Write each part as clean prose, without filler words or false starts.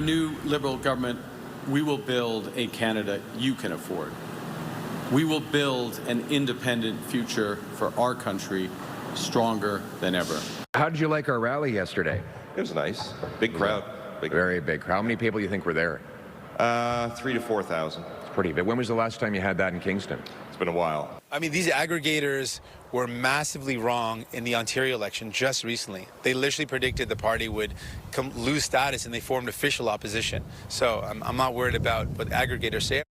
new Liberal government, we will build a Canada you can afford. We will build an independent future for our country, stronger than ever. How did you like our rally yesterday? It was nice. Big crowd. Very big crowd. How many people do you think were there? 3,000 to 4,000. It's pretty big. When was the last time you had that in Kingston? It's been a while. I mean, these aggregators were massively wrong in the Ontario election just recently. They literally predicted the party would lose status, and they formed official opposition. So I'm not worried about what aggregators say.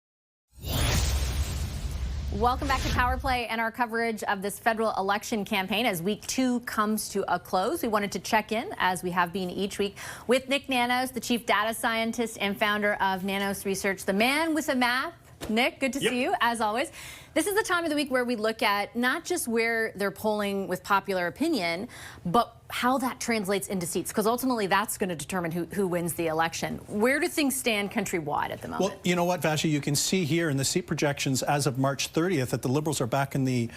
Welcome back to Power Play and our coverage of this federal election campaign as week 2 comes to a close. We wanted to check in, as we have been each week, with Nik Nanos, the chief data scientist and founder of Nanos Research, the man with a map. Nik, good to see you, as always. This is the time of the week where we look at not just where they're polling with popular opinion, but how that translates into seats, because ultimately that's going to determine who wins the election. Where do things stand countrywide at the moment? Well, you know what, Vashi, you can see here in the seat projections as of March 30th that the Liberals are back in the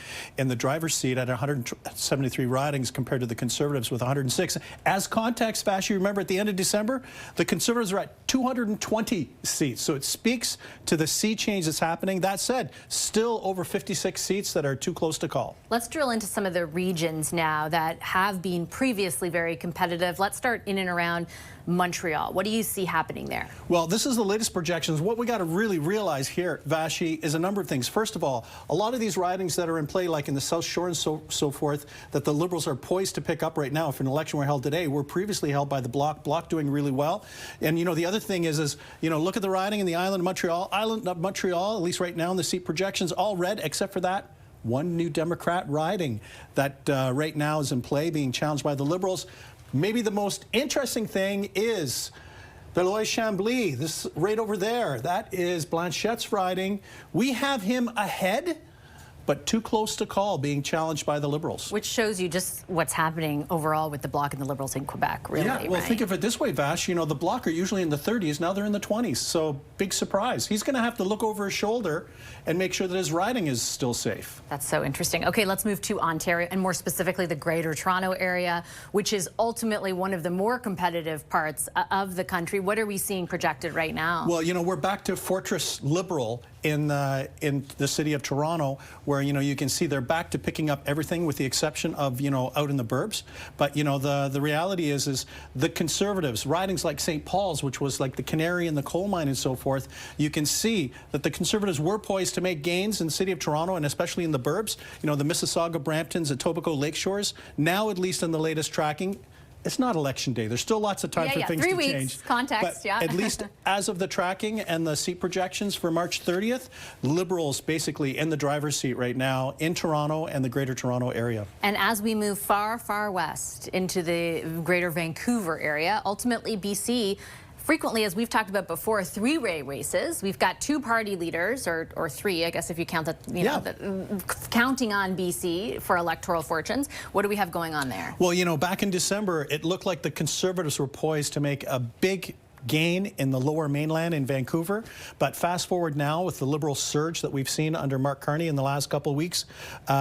driver's seat at 173 ridings compared to the Conservatives with 106. As context, Vashi, remember at the end of December, the Conservatives are at 220 seats. So it speaks to the sea change that's happening. That said, still over 56 seats that are too close to call. Let's drill into some of the regions now that have been previously very competitive. Let's start in and around Montreal. What do you see happening there? Well, this is the latest projections. What we got to really realize here, Vashi, is a number of things. First of all, a lot of these ridings that are in play, like in the South Shore and so forth, that the Liberals are poised to pick up right now if an election were held today, were previously held by the Bloc. Bloc doing really well. And, you know, the other thing is you know, look at the riding in the island of Montreal. Island of Montreal, at least right now in the seat projections, all red, except for that one new Democrat riding that right now is in play, being challenged by the Liberals. Maybe the most interesting thing is Beloit-Chambly, this right over there. That is Blanchette's riding. We have him ahead, but too close to call, being challenged by the Liberals. Which shows you just what's happening overall with the Bloc and the Liberals in Quebec, really. Yeah, well, right? think of it this way, Vash. You know, the Bloc are usually in the 30s. Now they're in the 20s. So big surprise. He's going to have to look over his shoulder and make sure that his riding is still safe. That's so interesting. Okay, let's move to Ontario, and more specifically the Greater Toronto Area, which is ultimately one of the more competitive parts of the country. What are we seeing projected right now? Well, you know, we're back to Fortress Liberal in the city of Toronto, where, you know, you can see they're back to picking up everything with the exception of, you know, out in the burbs. But, you know, the reality is the Conservatives, ridings like St. Paul's, which was like the canary in the coal mine and so forth, you can see that the Conservatives were poised to make gains in the city of Toronto and especially in the burbs. You know, the Mississauga, Bramptons, and Etobicoke Lakeshores. Now, at least in the latest tracking, it's not election day. There's still lots of time for things 3 to weeks, change. Context, but at least as of the tracking and the seat projections for March 30th, Liberals basically in the driver's seat right now in Toronto and the Greater Toronto area. And as we move far, far west into the Greater Vancouver area, ultimately BC, frequently, as we've talked about before, 3-way races. We've got 2 party leaders, or 3, I guess, if you count that, you know, counting on BC for electoral fortunes. What do we have going on there? Well, you know, back in December, it looked like the Conservatives were poised to make a big gain in the lower mainland in Vancouver. But fast forward now with the Liberal surge that we've seen under Mark Carney in the last couple of weeks,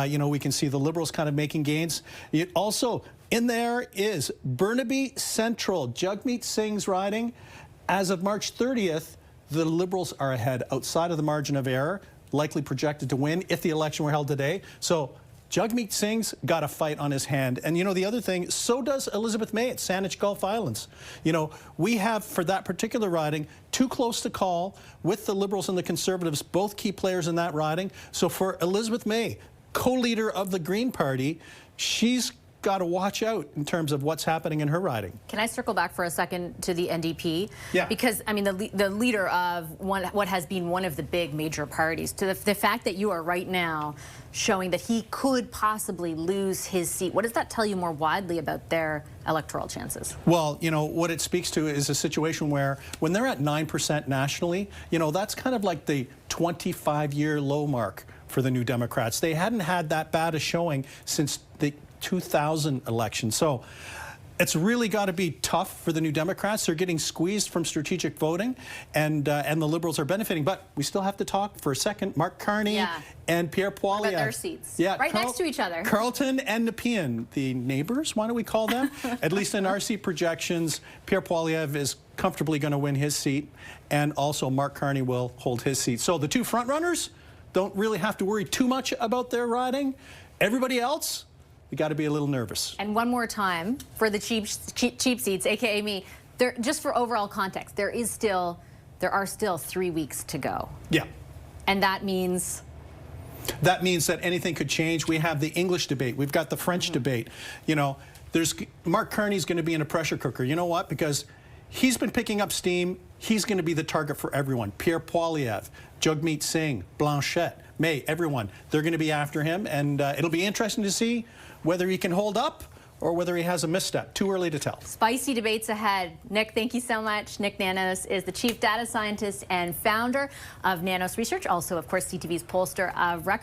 you know, we can see the Liberals kind of making gains. Also, in there is Burnaby Central, Jagmeet Singh's riding. As of March 30th, the Liberals are ahead outside of the margin of error, likely projected to win if the election were held today. So Jagmeet Singh's got a fight on his hand. And, you know, the other thing, so does Elizabeth May at Saanich Gulf Islands. You know, we have, for that particular riding, too close to call with the Liberals and the Conservatives, both key players in that riding. So for Elizabeth May, co-leader of the Green Party, she's got to watch out in terms of what's happening in her riding. Can I circle back for a second to the NDP? Yeah. Because, I mean, the leader of what has been one of the big major parties, to the fact that you are right now showing that he could possibly lose his seat, what does that tell you more widely about their electoral chances? Well, you know, what it speaks to is a situation where when they're at 9% nationally, you know, that's kind of like the 25-year low mark for the New Democrats. They hadn't had that bad a showing since the 2000 election. So It's really got to be tough for the New Democrats. They're getting squeezed from strategic voting, and the Liberals are benefiting. But we still have to talk for a second. Mark Carney and Pierre Poilievre. What about their seats? Yeah, right next to each other. Carleton and Nepean, the neighbors, why don't we call them? At least in our seat projections, Pierre Poilievre is comfortably going to win his seat, and also Mark Carney will hold his seat. So the two frontrunners don't really have to worry too much about their riding. Everybody else, we got to be a little nervous. And one more time for the cheap seats, aka me. Just for overall context, there are still 3 weeks to go. Yeah. And that means. That means that anything could change. We have the English debate. We've got the French debate. You know, Mark Carney's going to be in a pressure cooker. You know what? Because he's been picking up steam. He's going to be the target for everyone. Pierre Poilievre, Jagmeet Singh, Blanchette, May, everyone. They're going to be after him, and it'll be interesting to see whether he can hold up or whether he has a misstep. Too early to tell. Spicy debates ahead. Nik, thank you so much. Nik Nanos is the chief data scientist and founder of Nanos Research, also, of course, CTV's pollster of record.